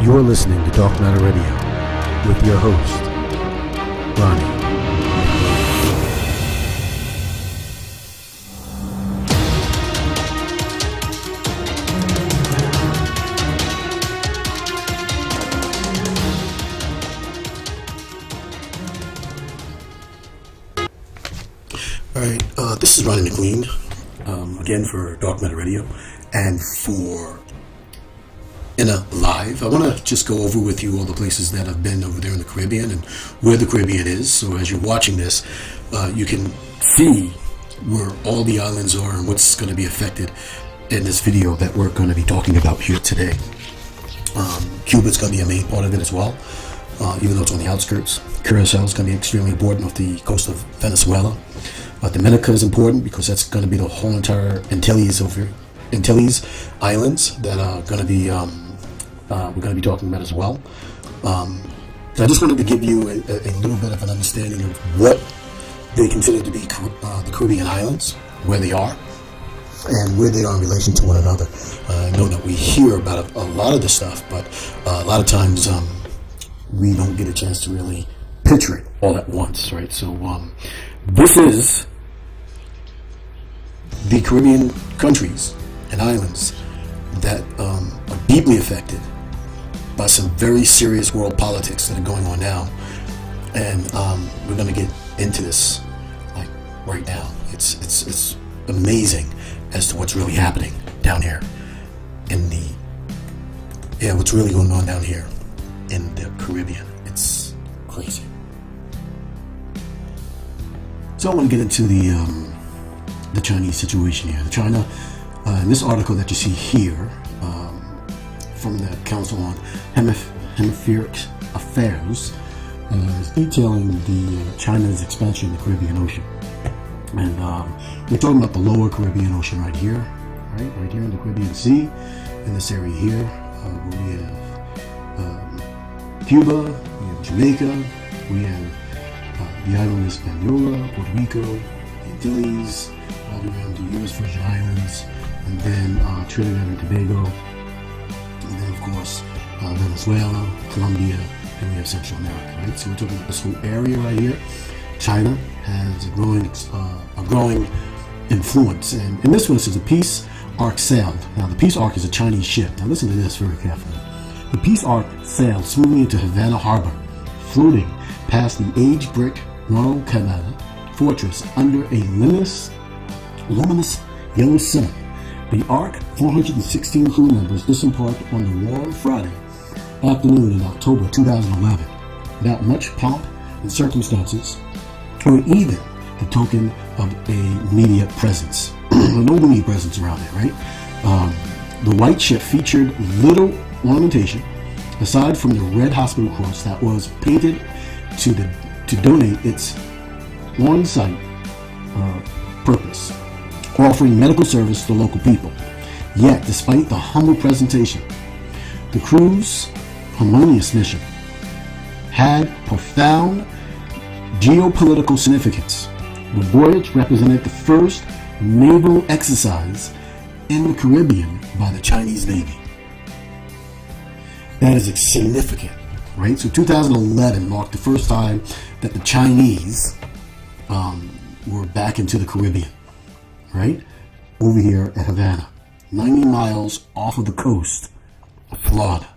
You're listening to Dark Matter Radio with your host, Ronnie. Alright, this is Ronnie McLean, again for Dark Matter Radio, and for I.N.N.A Live. I want to just go over with you all the places that I've been over there in the Caribbean and where the Caribbean is. So as you're watching this, you can see where all the islands are and what's going to be affected in this video that we're going to be talking about here today. Cuba's going to be a main part of it as well, even though it's on the outskirts. Curacao is going to be extremely important off the coast of Venezuela. Dominica is important because that's going to be the whole entire Antilles Islands that are going to be we're going to be talking about as well. So I just wanted to give you a little bit of an understanding of what they consider to be the Caribbean islands, where they are, and where they are in relation to one another. I know that we hear about a lot of this stuff, but a lot of times we don't get a chance to really picture it all at once, right? So this is the Caribbean countries and islands that are deeply affected by some very serious world politics that are going on now, and we're going to get into this like right now. It's amazing as to what's really happening down here in what's really going on down here in the Caribbean. It's crazy. So I want to get into the Chinese situation here. China, in this article that you see here from the Council on Hemispheric Affairs, is detailing China's expansion in the Caribbean Ocean. And we're talking about the lower Caribbean Ocean right here, right here in the Caribbean Sea, in this area here, where we have Cuba, we have Jamaica, we have the island of Hispaniola, Puerto Rico, the Antilles, all the way down to U.S. Virgin Islands, and then Trinidad and Tobago, and then of course Venezuela, Colombia, and we have Central America, right? So we're talking about this whole area right here. China has a growing influence, and in this one it says the Peace Ark sailed. Now the Peace Ark is a Chinese ship. Now listen to this very carefully. The Peace Ark sailed smoothly into Havana Harbor, floating past the age-brick Guadalcanal fortress under a luminous yellow sun. The Ark, 416 crew members, disembarked on the warm Friday afternoon in October 2011, without much pomp and circumstances, or even the token of a media presence. No media presence around there, right? The white ship featured little ornamentation, aside from the red hospital cross that was painted to donate its on-site purpose, offering medical service to local people. Yet, despite the humble presentation, the crew's harmonious mission had profound geopolitical significance. The voyage represented the first naval exercise in the Caribbean by the Chinese Navy. That is significant, right? So 2011 marked the first time that the Chinese were back into the Caribbean, right? Over here at Havana, 90 miles off of the coast of Florida,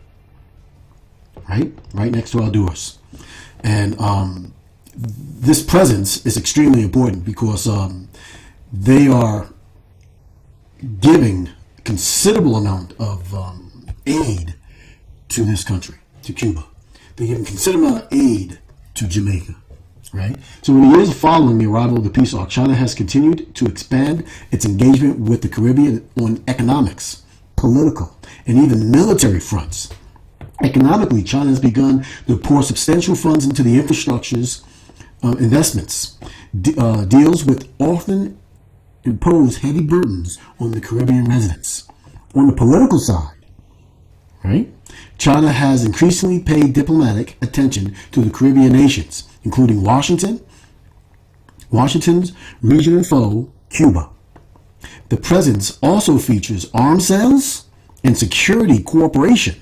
right? Right next to our doors. And this presence is extremely important because they are giving a considerable amount of aid to this country, to Cuba. They're giving considerable amount of aid to Jamaica, right? So in the years following the arrival of the Peace Ark, China has continued to expand its engagement with the Caribbean on economics, political, and even military fronts. Economically, China has begun to pour substantial funds into the infrastructure's investments. Deals with often impose heavy burdens on the Caribbean residents. On the political side, right? China has increasingly paid diplomatic attention to the Caribbean nations, including Washington's regional foe, Cuba. The presence also features arms sales and security cooperation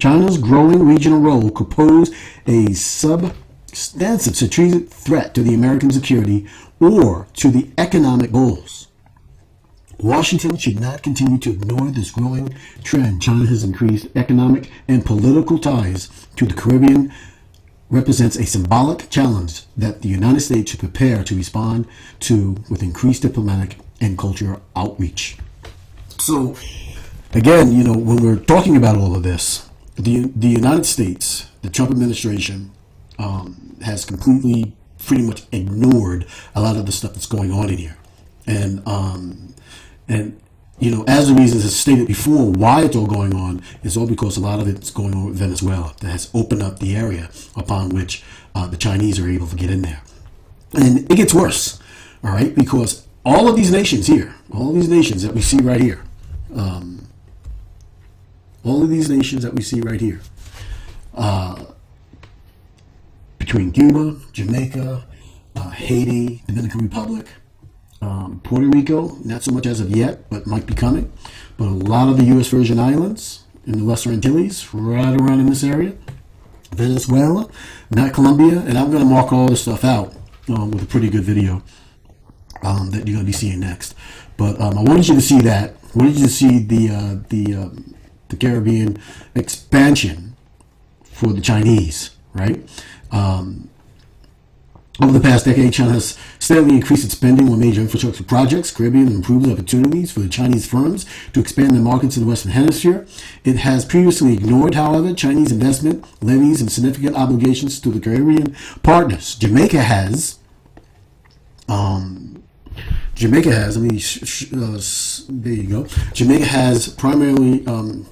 China's growing regional role could pose a substantive strategic threat to the American security or to the economic goals. Washington should not continue to ignore this growing trend. China has increased economic and political ties to the Caribbean, represents a symbolic challenge that the United States should prepare to respond to with increased diplomatic and cultural outreach. So, again, when we're talking about all of this, the United States, the Trump administration, has completely, pretty much ignored a lot of the stuff that's going on in here, and as the reasons as stated before, why it's all going on is all because a lot of it's going on with Venezuela that has opened up the area upon which the Chinese are able to get in there, and it gets worse, all right, because all of these nations here, all of these nations that we see right here. Between Cuba, Jamaica, Haiti, Dominican Republic, Puerto Rico, not so much as of yet, but might be coming. But a lot of the U.S. Virgin Islands in the Lesser Antilles, right around in this area. Venezuela, not Colombia, and I'm going to mark all this stuff out with a pretty good video that you're going to be seeing next. But I wanted you to see that. I wanted you to see the Caribbean expansion for the Chinese, right? Over the past decade, China has steadily increased its spending on major infrastructure projects. Caribbean improves opportunities for the Chinese firms to expand their markets in the Western Hemisphere. It has previously ignored, however, Chinese investment levies and significant obligations to the Caribbean partners. Jamaica has, there you go. Jamaica has primarily been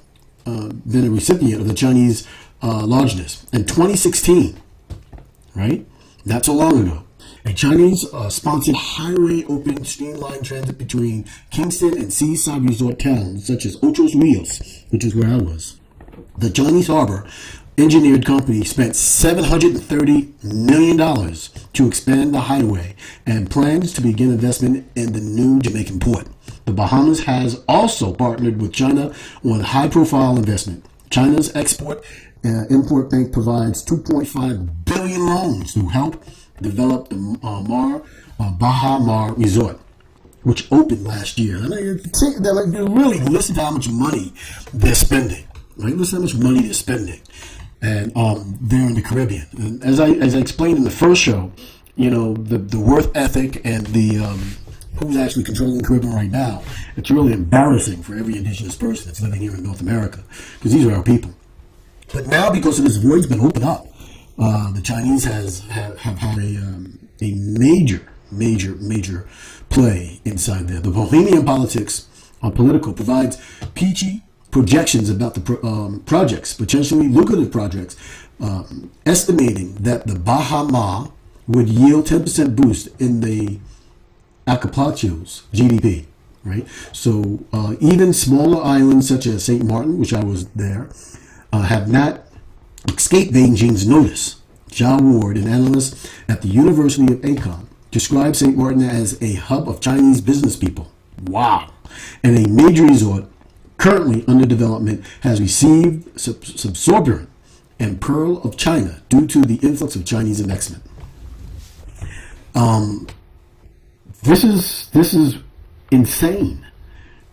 a recipient of the Chinese largeness. In 2016, right? Not so long ago, a Chinese-sponsored highway opened streamlined transit between Kingston and seaside resort towns such as Ocho Rios, which is where I was. The Chinese harbor engineered company spent $730 million to expand the highway and plans to begin investment in the new Jamaican port. The Bahamas has also partnered with China on high-profile investment. China's Export-Import Bank provides $2.5 billion loans to help develop the Baha Mar Resort, which opened last year. And really listen to how much money they're spending. Right? Listen to how much money they're spending, and they're in the Caribbean. And as I explained in the first show, the worth ethic and the who's actually controlling the Caribbean right now, it's really embarrassing for every indigenous person that's living here in North America, because these are our people. But now, because of this void's been opened up, the Chinese have had a major play inside there. The Bohemian political provides peachy projections about the projects, potentially lucrative projects, estimating that the Bahama would yield 10% boost in the archipelago's GDP. Right, so even smaller islands such as St. Martin, which I was there, have not escaped Beijing's notice. Zhao Ward, an analyst at the University of Akron, described St. Martin as a hub of Chinese business people. Wow! And a major resort currently under development has received subsorbent and Pearl of China due to the influx of Chinese investment. This is insane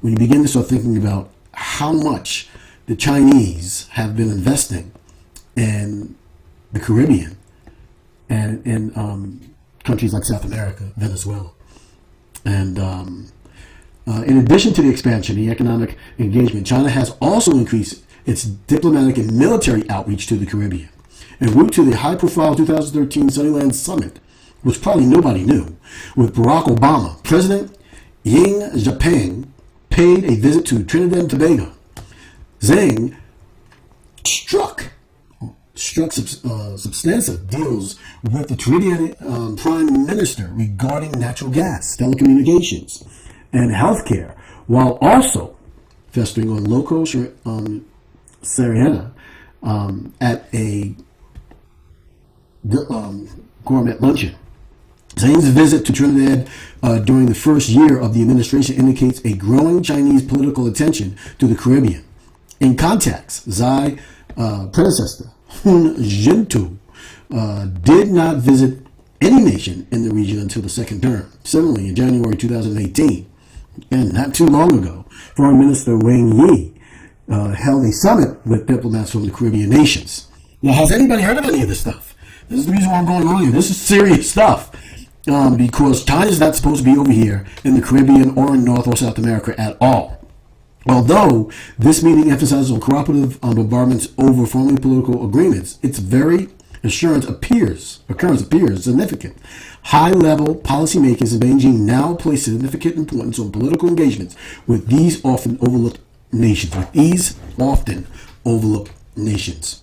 when you begin to start thinking about how much the Chinese have been investing in the Caribbean and in countries like South America, Venezuela. And in addition to the expansion, the economic engagement, China has also increased its diplomatic and military outreach to the Caribbean. En route to the high-profile 2013 Sunnyland Summit, which probably nobody knew, with Barack Obama, President Xi Jinping paid a visit to Trinidad and Tobago. Zhang struck substantive deals with the Trinidad Prime Minister regarding natural gas, telecommunications, and healthcare, while also festering on local Sariana at a gourmet luncheon. Zhang's visit to Trinidad during the first year of the administration indicates a growing Chinese political attention to the Caribbean. In context, Xi predecessor, Hun Jintu, did not visit any nation in the region until the second term. Similarly, in January 2018, and not too long ago, Foreign Minister Wang Yi held a summit with diplomats from the Caribbean nations. Now, has anybody heard of any of this stuff? This is the reason why I'm going on here. This is serious stuff. Because China's not supposed to be over here in the Caribbean or in North or South America at all. Although this meeting emphasizes on cooperative bombardments over formally political agreements, its very occurrence appears significant. High-level policymakers in Beijing now place significant importance on political engagements with these often overlooked nations.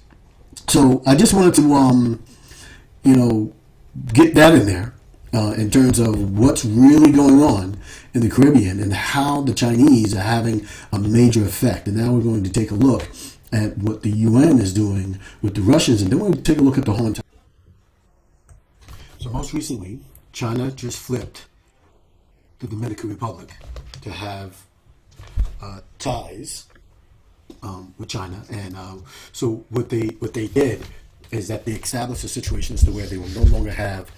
So I just wanted to, get that in there. In terms of what's really going on in the Caribbean and how the Chinese are having a major effect. And now we're going to take a look at what the UN is doing with the Russians, and then we're going to take a look at the whole entire. So most recently, China just flipped the Dominican Republic to have ties with China, and so what they did is that they established a situation as to where they will no longer have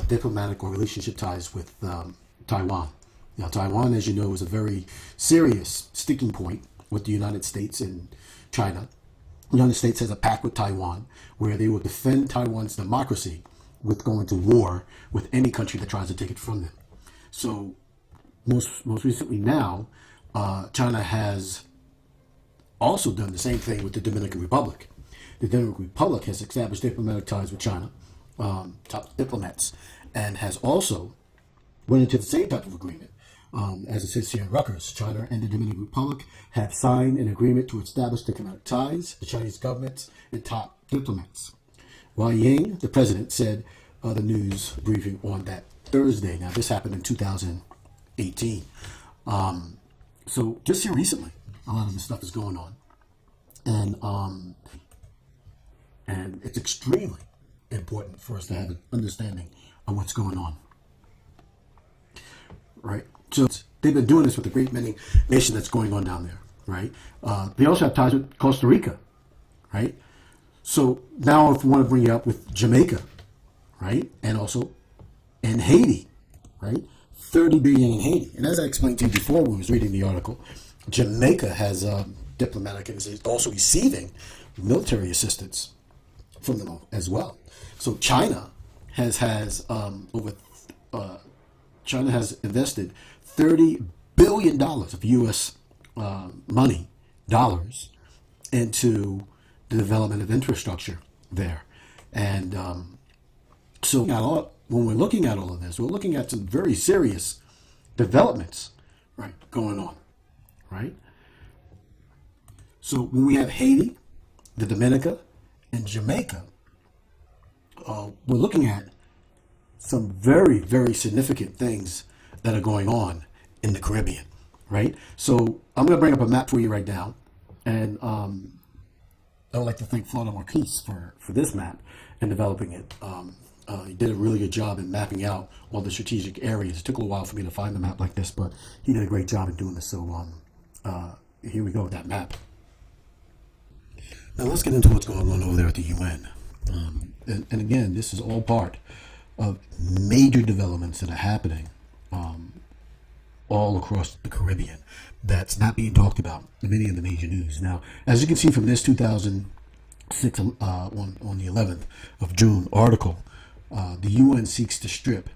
diplomatic or relationship ties with Taiwan. Now, Taiwan, as you know, is a very serious sticking point with the United States and China. The United States has a pact with Taiwan where they will defend Taiwan's democracy with going to war with any country that tries to take it from them. So, most recently now, China has also done the same thing with the Dominican Republic. The Dominican Republic has established diplomatic ties with China, top diplomats, and has also went into the same type of agreement. As it says here in Rutgers, China and the Dominican Republic have signed an agreement to establish diplomatic ties, the Chinese government, and top diplomats. Wang Yi, the president, said the news briefing on that Thursday. Now, this happened in 2018. So just here recently, a lot of this stuff is going on. And it's extremely important for us to have an understanding of what's going on. Right? So they've been doing this with a great many nations that's going on down there. Right? They also have ties with Costa Rica. Right? So now if we want to bring you up with Jamaica, right? And also in Haiti, right? 30 billion in Haiti. And as I explained to you before when I was reading the article, Jamaica has diplomatic and is also receiving military assistance from them as well. So China has invested $30 billion of U.S. dollars into the development of infrastructure there. And so when we're looking at all of this, we're looking at some very serious developments, right, going on, right? So when we have Haiti, the Dominica, and Jamaica, we're looking at some very, very significant things that are going on in the Caribbean, right? So I'm going to bring up a map for you right now, and I would like to thank Florida Marquise for this map and developing it. He did a really good job in mapping out all the strategic areas. It took a little while for me to find a map like this, but he did a great job in doing this. So here we go with that map. Now let's get into what's going on over there at the UN. And again, this is all part of major developments that are happening all across the Caribbean that's not being talked about in many of the major news. Now, as you can see from this 2006 on the 11th of June article, the UN seeks to strip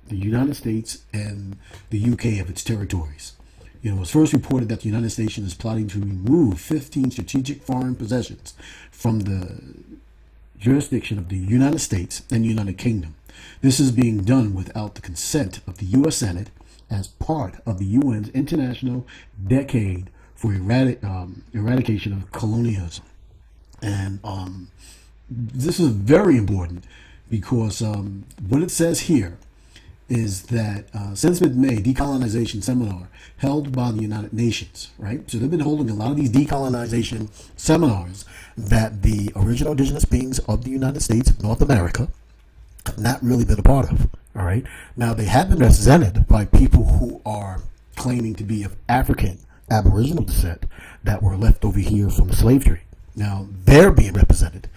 the United States and the UK of its territories. It was first reported that the United States is plotting to remove 15 strategic foreign possessions from the jurisdiction of the United States and United Kingdom. This is being done without the consent of the U.S. Senate as part of the UN's International Decade for Eradication of Colonialism. And this is very important because what it says here is that since mid-May, decolonization seminar held by the United Nations, right? So they've been holding a lot of these decolonization seminars that the original indigenous beings of the United States of North America have not really been a part of, all right? Now, they have been represented by people who are claiming to be of African Aboriginal descent that were left over here from slave trade, Now they're being represented,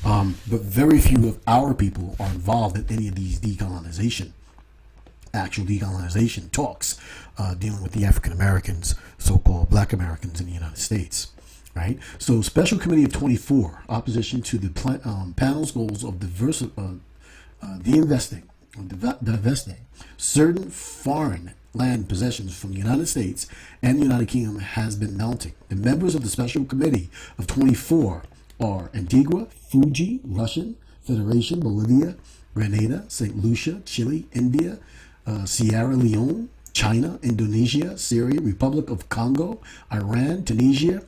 but very few of our people are involved in any of these actual decolonization talks dealing with the African Americans, so-called Black Americans in the United States. Right. So, Special Committee of 24, opposition to the panel's goals of divesting certain foreign land possessions from the United States and the United Kingdom has been mounting. The members of the Special Committee of 24 are Antigua, Fuji, Russian Federation, Bolivia, Grenada, St. Lucia, Chile, India, Sierra Leone, China, Indonesia, Syria, Republic of Congo, Iran, Tunisia,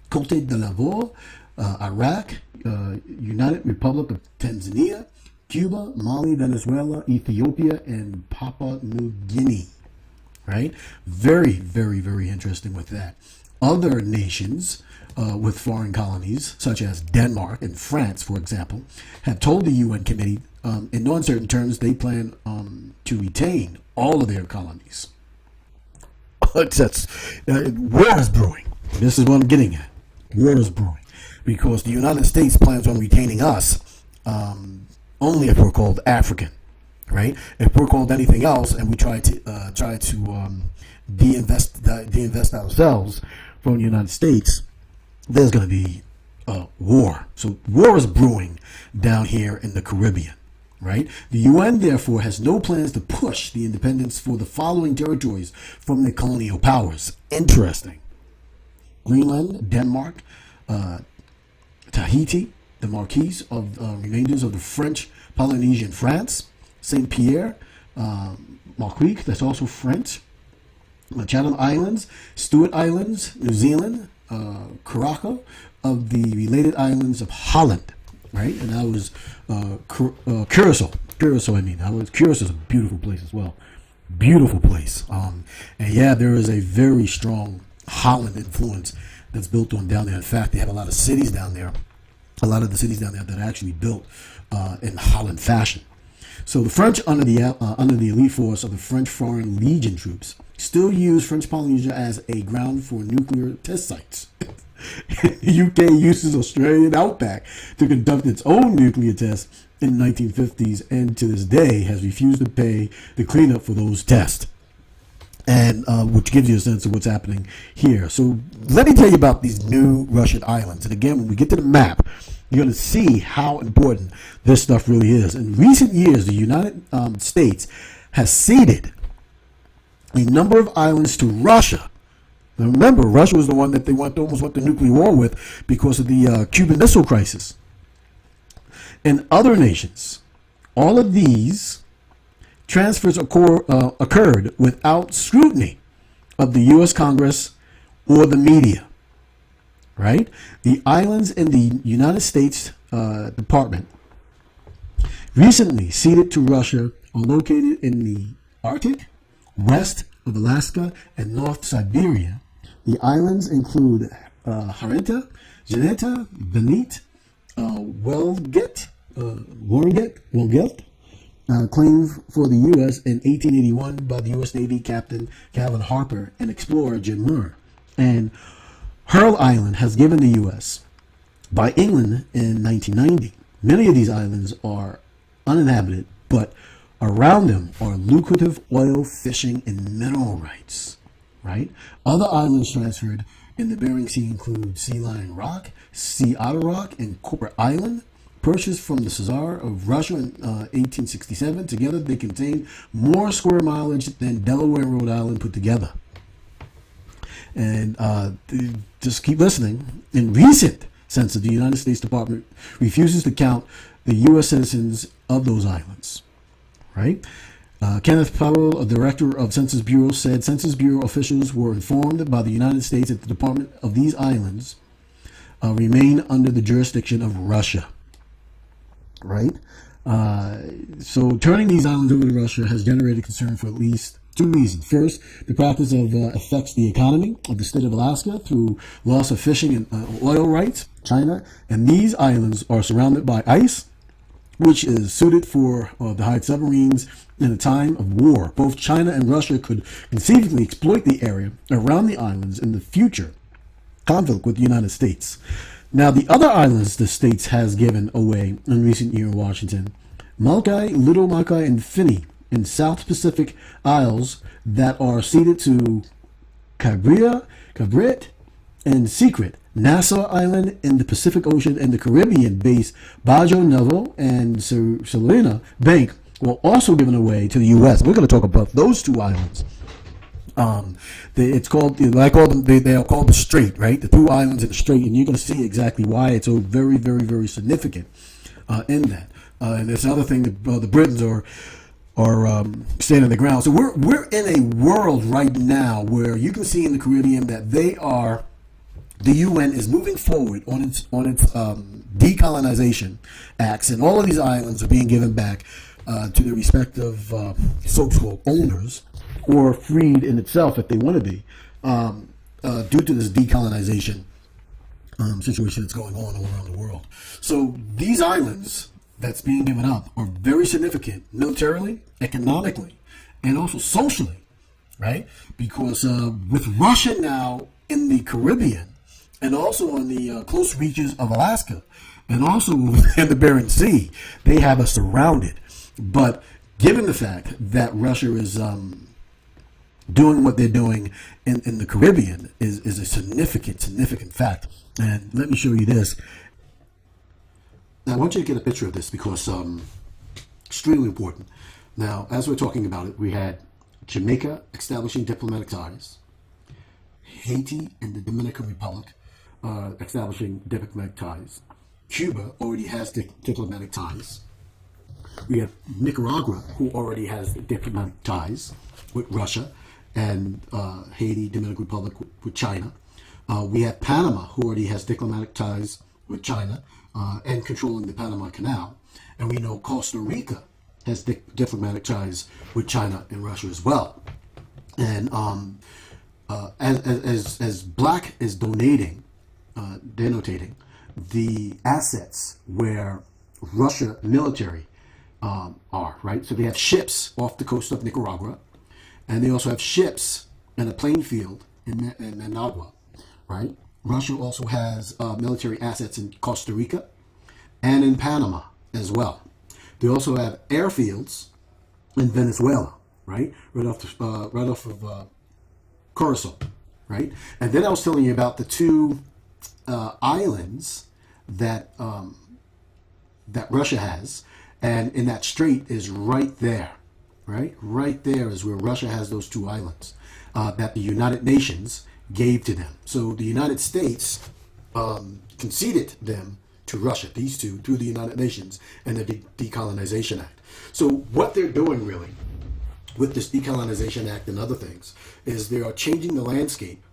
Cote d'Ivoire, Iraq, United Republic of Tanzania, Cuba, Mali, Venezuela, Ethiopia, and Papua New Guinea. Right? Very, very, very interesting with that. Other nations with foreign colonies, such as Denmark and France, for example, have told the UN committee in no uncertain terms they plan to retain all of their colonies. War is brewing. This is what I'm getting at. War is brewing. Because the United States plans on retaining us only if we're called African. Right? If we're called anything else and we try to de-invest ourselves from the United States, there's going to be war. So war is brewing down here in the Caribbean. Right? The UN, therefore, has no plans to push the independence for the following territories from the colonial powers. Interesting. Greenland, Denmark, Tahiti, the Marquise of remainders of the French Polynesian France, Saint Pierre, Martinique, that's also French, Chatham Islands, Stewart Islands, New Zealand, Curaçao of the related islands of Holland, right? And that was Curacao. Curacao is a beautiful place as well. Beautiful place. And yeah, there is a very strong Holland influence that's built on down there. In fact, they have a lot of cities down there. A lot of the cities down there that are actually built in Holland fashion. So the French, under the elite force of the French Foreign Legion troops, still use French Polynesia as a ground for nuclear test sites. The UK uses Australian outback to conduct its own nuclear tests in the 1950s, and to this day has refused to pay the cleanup for those tests. And which gives you a sense of what's happening here. So let me tell you about these new Russian islands. And again, when we get to the map, you're going to see how important this stuff really is. In recent years, the United States has ceded a number of islands to Russia. Now remember, Russia was the one that they almost went to nuclear war with because of the Cuban Missile Crisis. And other nations, all of these transfers occurred without scrutiny of the U.S. Congress or the media. Right? The islands in the United States Department recently ceded to Russia are located in the Arctic, west of Alaska, and North Siberia. The islands include Harenta, Janeta, Benit, Welget, claimed for the U.S. in 1881 by the U.S. Navy Captain Calvin Harper and explorer Jim Muir. And Herl Island has given the U.S. by England in 1990. Many of these islands are uninhabited, but around them are lucrative oil, fishing, and mineral rights. Right? Other islands transferred in the Bering Sea include Sea Lion Rock, Sea Otter Rock, and Copper Island, purchased from the Czar of Russia in 1867. Together, they contain more square mileage than Delaware and Rhode Island put together. And just keep listening. In recent census, the United States Department refuses to count the U.S. citizens of those islands. Right? Kenneth Powell, a director of Census Bureau, said Census Bureau officials were informed by the United States that the Department of these islands remain under the jurisdiction of Russia. Right? So turning these islands over to Russia has generated concern for at least two reasons. First, the practice affects the economy of the state of Alaska through loss of fishing and oil rights. China and these islands are surrounded by ice, which is suited for the hide submarines in a time of war. Both China and Russia could conceivably exploit the area around the islands in the future conflict with the United States. Now, the other islands the states has given away in recent year in Washington, Molokai, Little Molokai, and Finney in South Pacific Isles that are ceded to Cabrit, and Secret, Nassau Island in the Pacific Ocean, and the Caribbean-based Bajo Novo and Salina Bank were also given away to the U.S. We're going to talk about those two islands. It's called, I call them, they are called the Strait, right? The two islands in the Strait, and you're going to see exactly why it's so very, very, very significant in that. And there's another thing that the Britons are standing their ground. So we're in a world right now where you can see in the Caribbean that the UN is moving forward on its decolonization acts, and all of these islands are being given back to their respective so-called owners, or freed in itself if they want to be, due to this decolonization situation that's going on all around the world. So these islands that's being given up are very significant militarily, economically, and also socially, right? Because with Russia now in the Caribbean, and also on the close reaches of Alaska, and also in the Bering Sea, they have us surrounded. But given the fact that Russia is doing what they're doing in the Caribbean is a significant fact. And let me show you this. Now, I want you to get a picture of this because extremely important. Now, as we're talking about it, we had Jamaica establishing diplomatic ties, Haiti and the Dominican Republic establishing diplomatic ties. Cuba already has diplomatic ties. We have Nicaragua, who already has diplomatic ties with Russia, and Haiti, Dominican Republic with China. We have Panama, who already has diplomatic ties with China and controlling the Panama Canal. And we know Costa Rica has diplomatic ties with China and Russia as well. And as Black is denotating the assets where Russia military are, right? So they have ships off the coast of Nicaragua, and they also have ships in a playing field in Managua, right? Russia also has military assets in Costa Rica and in Panama as well. They also have airfields in Venezuela, right? Right off of Curacao, right? And then I was telling you about the two islands that that Russia has, and in that strait is right there, right? Right there is where Russia has those two islands that the United Nations gave to them. So the United States conceded them to Russia, these two, through the United Nations and the Decolonization Act. So what they're doing really with this Decolonization Act and other things is they are changing the landscape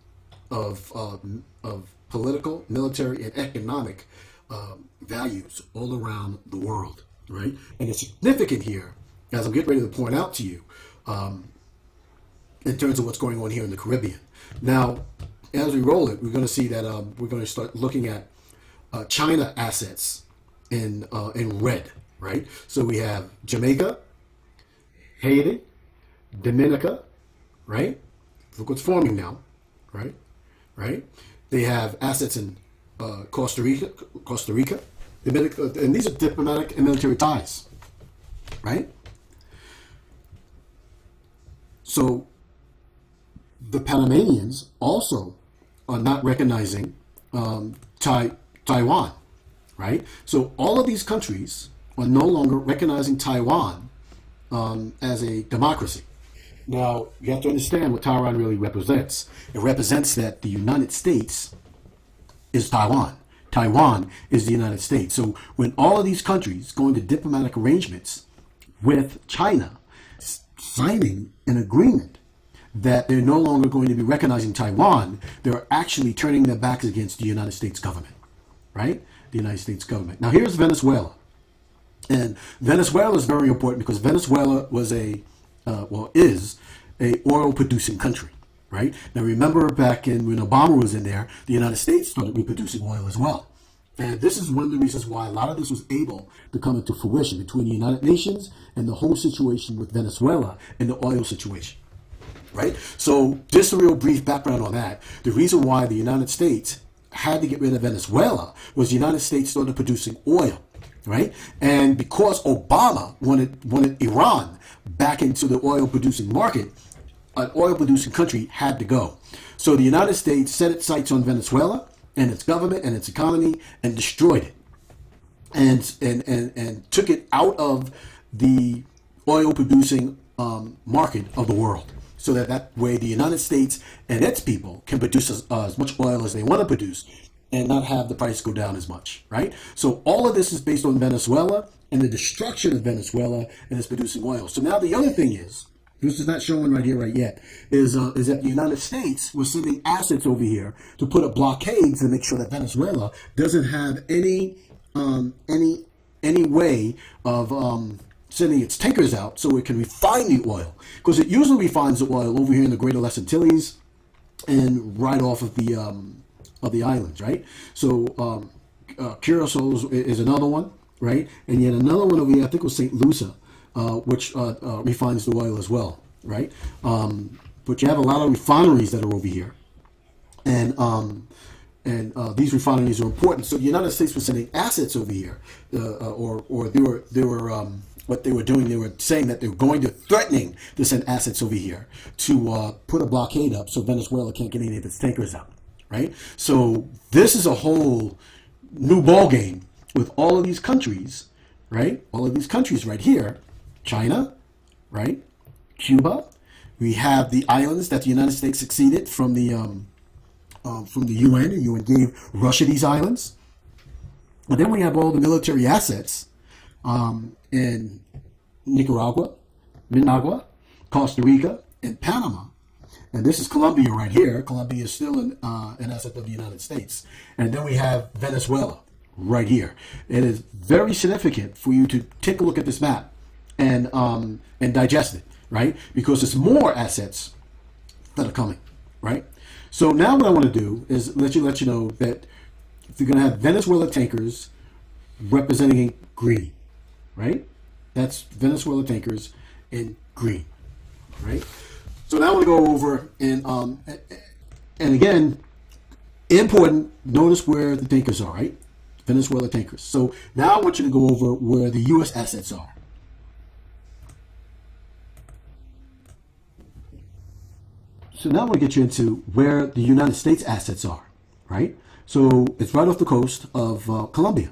of political, military, and economic values all around the world, right? And it's significant here, as I'm getting ready to point out to you, in terms of what's going on here in the Caribbean. Now, as we roll it, we're going to see that we're going to start looking at China assets in red, right? So we have Jamaica, Haiti, Dominica, right? Look what's forming now, right? Right? They have assets in Costa Rica, Dominica, and these are diplomatic and military ties, right? So the Panamanians also are not recognizing Taiwan, right? So all of these countries are no longer recognizing Taiwan as a democracy. Now, you have to understand what Taiwan really represents. It represents that the United States is Taiwan. Taiwan is the United States. So when all of these countries go into diplomatic arrangements with China, signing an agreement that they're no longer going to be recognizing Taiwan, they're actually turning their backs against the United States government, right? The United States government. Now, here's Venezuela. And Venezuela is very important because Venezuela was is a oil-producing country, right? Now, remember back when Obama was in there, the United States started reproducing oil as well. And this is one of the reasons why a lot of this was able to come into fruition between the United Nations and the whole situation with Venezuela and the oil situation, right? So just a real brief background on that. The reason why the United States had to get rid of Venezuela was the United States started producing oil, right? And because Obama wanted Iran back into the oil producing market, an oil producing country had to go. So the United States set its sights on Venezuela and its government and its economy and destroyed it, and took it out of the oil producing market of the world, so that way the United States and its people can produce as much oil as they want to produce and not have the price go down as much, right? So all of this is based on Venezuela and the destruction of Venezuela and its producing oil. So now the other thing is, this is not showing right here right yet, is that the United States was sending assets over here to put up blockades to make sure that Venezuela doesn't have any way of sending its tankers out so it can refine the oil, because it usually refines the oil over here in the Greater Les Antilles and right off of the islands, right? So Curacao is another one, right? And yet another one over here, I think it was St. Lucia, which refines the oil as well, right? But you have a lot of refineries that are over here, and these refineries are important. So the United States was sending assets over here, or they were what they were doing. They were saying that they were going to threatening to send assets over here to put a blockade up so Venezuela can't get any of its tankers out, right? So this is a whole new ball game with all of these countries, right? All of these countries right here, China, right? Cuba. We have the islands that the United States succeeded from the UN, and UN gave Russia these islands. And then we have all the military assets in Nicaragua, Costa Rica, and Panama. And this is Colombia right here. Colombia is still an asset of the United States. And then we have Venezuela right here. It is very significant for you to take a look at this map and digest it, right? Because it's more assets that are coming, right? So now what I want to do is let you know that you're going to have Venezuela tankers representing green, right? That's Venezuela tankers in green, right? So now I want to go over and again, important, notice where the tankers are, right? Venezuela tankers. So now I want you to go over where the U.S. assets are. So now I want to get you into where the United States assets are, right? So it's right off the coast of Colombia,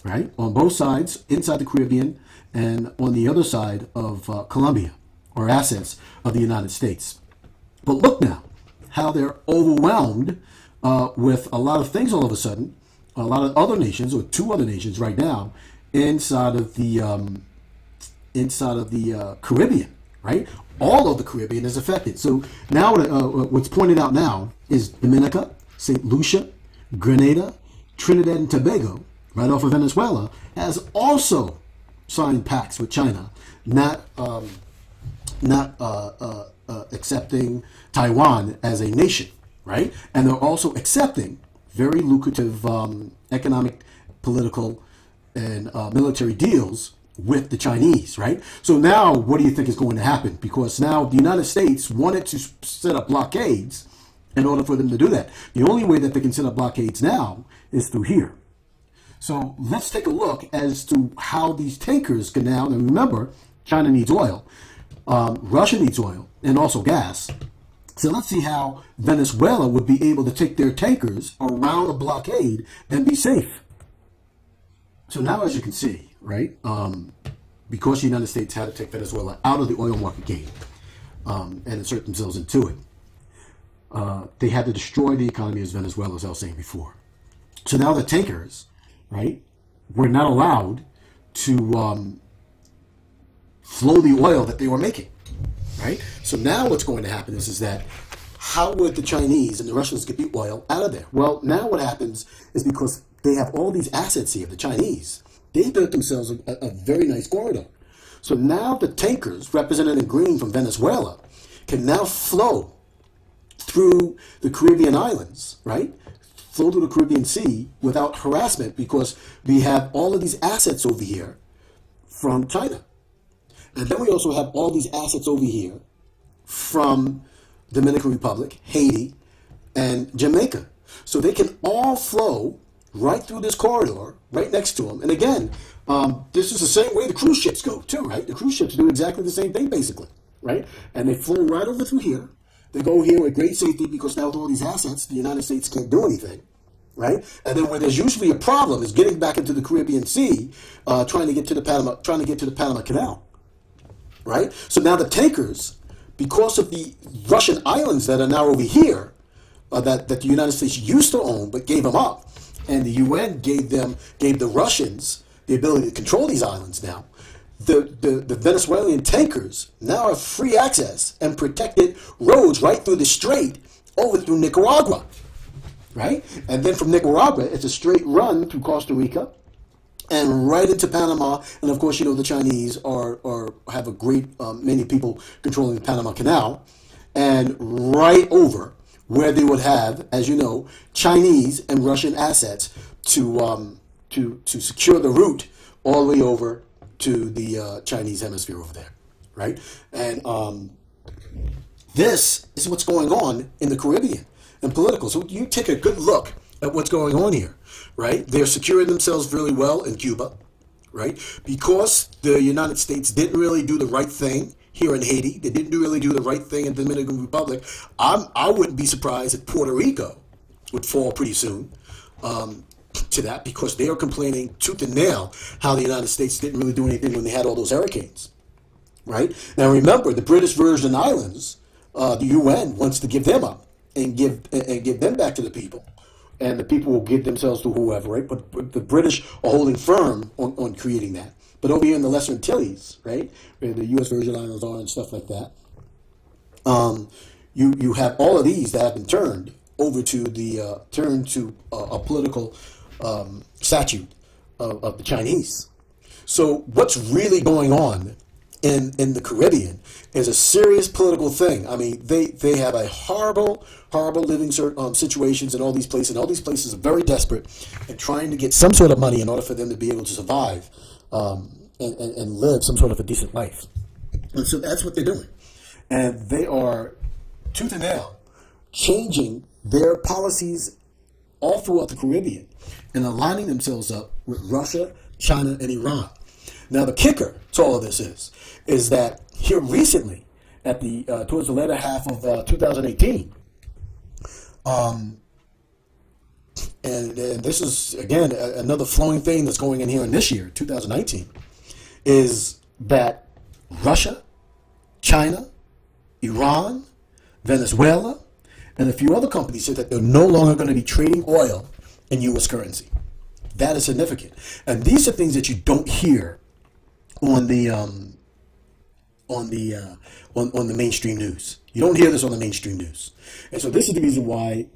right? On both sides, inside the Caribbean, and on the other side of Colombia, or assets of the United States. But look now, how they're overwhelmed with a lot of things all of a sudden. A lot of other nations, or two other nations right now, inside of the Caribbean, right? All of the Caribbean is affected. So now what's pointed out now is Dominica, St. Lucia, Grenada, Trinidad and Tobago, right off of Venezuela, has also signed pacts with China, not accepting Taiwan as a nation, right? And they're also accepting very lucrative economic, political, and military deals with the Chinese, right? So now what do you think is going to happen? Because now the United States wanted to set up blockades in order for them to do that. The only way that they can set up blockades now is through here. So let's take a look as to how these tankers can now, and remember, China needs oil, Russia needs oil, and also gas. So let's see how Venezuela would be able to take their tankers around a blockade and be safe. So now, as you can see, right, because the United States had to take Venezuela out of the oil market game and insert themselves into it, they had to destroy the economy of Venezuela, as I was saying before. So now the tankers, right, were not allowed to flow the oil that they were making, right? So now what's going to happen is that how would the Chinese and the Russians get the oil out of there? Well, now what happens is because they have all these assets here, the Chinese, they built themselves a very nice corridor. So now the tankers represented in green from Venezuela can now flow through the Caribbean islands, right? Flow through the Caribbean Sea without harassment, because we have all of these assets over here from China. And then we also have all these assets over here from Dominican Republic, Haiti, and Jamaica. So they can all flow right through this corridor, right next to them. And again, this is the same way the cruise ships go too, right? The cruise ships do exactly the same thing, basically, right? And they flow right over through here. They go here with great safety because now with all these assets, the United States can't do anything, right? And then where there's usually a problem is getting back into the Caribbean Sea, trying to get to the Panama Canal, right? So now the tankers, because of the Russian islands that are now over here, that the United States used to own but gave them up, and the UN gave the Russians the ability to control these islands now. The Venezuelan tankers now have free access and protected roads right through the strait over through Nicaragua, right? And then from Nicaragua, it's a straight run through Costa Rica and right into Panama. And of course, the Chinese have a great many people controlling the Panama Canal, and right over where they would have, as you know, Chinese and Russian assets to secure the route all the way over to the Chinese hemisphere over there, right? And this is what's going on in the Caribbean and political. So you take a good look at what's going on here, right? They're securing themselves really well in Cuba, right? Because the United States didn't really do the right thing here in Haiti. They didn't really do the right thing in the Dominican Republic. I wouldn't be surprised if Puerto Rico would fall pretty soon to that, because they are complaining tooth and nail how the United States didn't really do anything when they had all those hurricanes, right? Now remember, the British Virgin Islands, the UN wants to give them up and give them back to the people, and the people will give themselves to whoever, right? But the British are holding firm on creating that. But over here in the Lesser Antilles, right, where the U.S. Virgin Islands are and stuff like that, you have all of these that have been turned over to a political statute of the Chinese. So what's really going on in the Caribbean is a serious political thing. I mean, they have a horrible living situations in all these places, and all these places are very desperate and trying to get some sort of money in order for them to be able to survive and live some sort of a decent life. And so that's what they're doing. And they are, tooth and nail, changing their policies all throughout the Caribbean and aligning themselves up with Russia, China, and Iran. Now, the kicker to all of this is that here recently, at the towards the latter half of 2018, and this is, again, another flowing thing that's going in here in this year, 2019, is that Russia, China, Iran, Venezuela, and a few other companies said that they're no longer going to be trading oil in U.S. currency. That is significant. And these are things that you don't hear on the mainstream news. You don't hear this on the mainstream news. And so this is the reason why,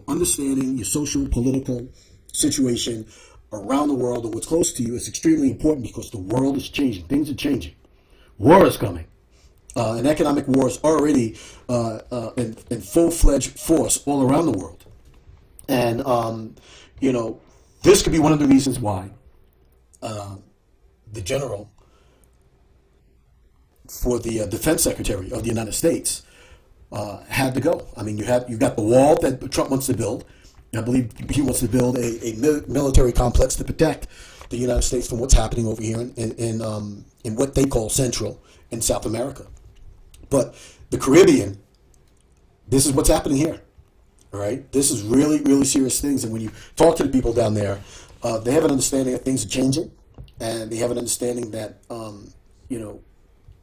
understanding your social, political situation around the world and what's close to you is extremely important, because the world is changing. Things are changing. War is coming. An economic war is already in full-fledged force all around the world. And, this could be one of the reasons why the general for the defense secretary of the United States had to go. I mean, you got the wall that Trump wants to build. I believe he wants to build a military complex to protect the United States from what's happening over here in what they call Central and South America. But the Caribbean, this is what's happening here. All right, this is really, really serious things. And when you talk to the people down there, they have an understanding that things are changing, and they have an understanding that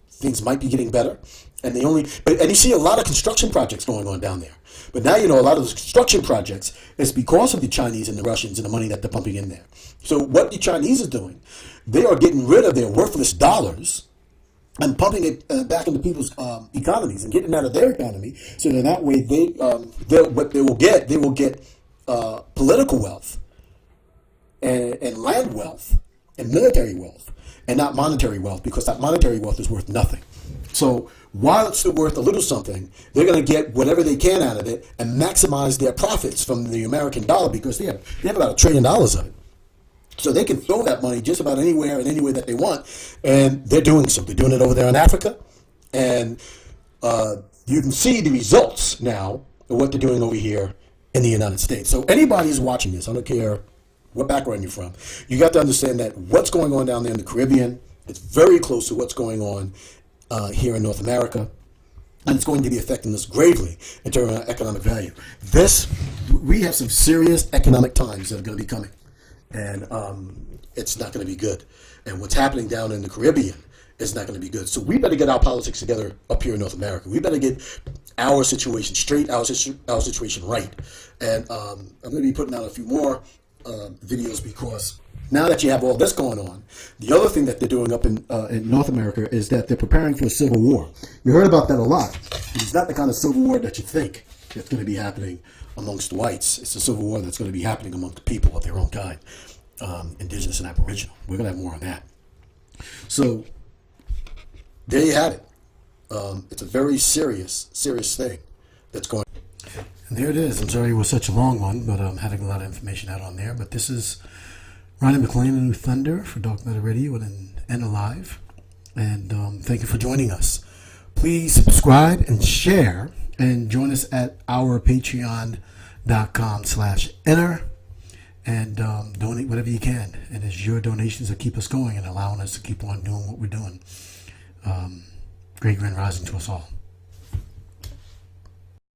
things might be getting better. And and you see a lot of construction projects going on down there. But now a lot of the construction projects is because of the Chinese and the Russians and the money that they're pumping in there. So what the Chinese are doing, they are getting rid of their worthless dollars and pumping it back into people's economies and getting it out of their economy, so that way they will get political wealth and land wealth and military wealth, and not monetary wealth, because that monetary wealth is worth nothing. So while it's still worth a little something, they're going to get whatever they can out of it and maximize their profits from the American dollar, because they have about $1 trillion of it. So they can throw that money just about anywhere and any way that they want, and they're doing so. They're doing it over there in Africa, and you can see the results now of what they're doing over here in the United States. So anybody who's watching this, I don't care what background you're from, you got to understand that what's going on down there in the Caribbean, it's very close to what's going on here in North America. And it's going to be affecting us gravely in terms of economic value. We have some serious economic times that are going to be coming. And it's not going to be good. And what's happening down in the Caribbean is not going to be good. So we better get our politics together up here in North America. We better get our situation straight, our situation right. And I'm going to be putting out a few more videos because now that you have all this going on, the other thing that they're doing up in North America is that they're preparing for a civil war. You heard about that a lot. It's not the kind of civil war that you think that's going to be happening amongst whites. It's a civil war that's going to be happening amongst people of their own kind, indigenous and aboriginal. We're going to have more on that. So there you have it. It's a very serious thing that's going on. And there it is. I'm sorry it was such a long one, but I'm having a lot of information out on there. But this is Ronnie McLean and New Thunder for Dark Matter Radio and I.N.N.A Live. And thank you for joining us. Please subscribe and share and join us at our patreon.com/INNA and donate whatever you can. And it's your donations that keep us going and allowing us to keep on doing what we're doing. Great grand rising to us all.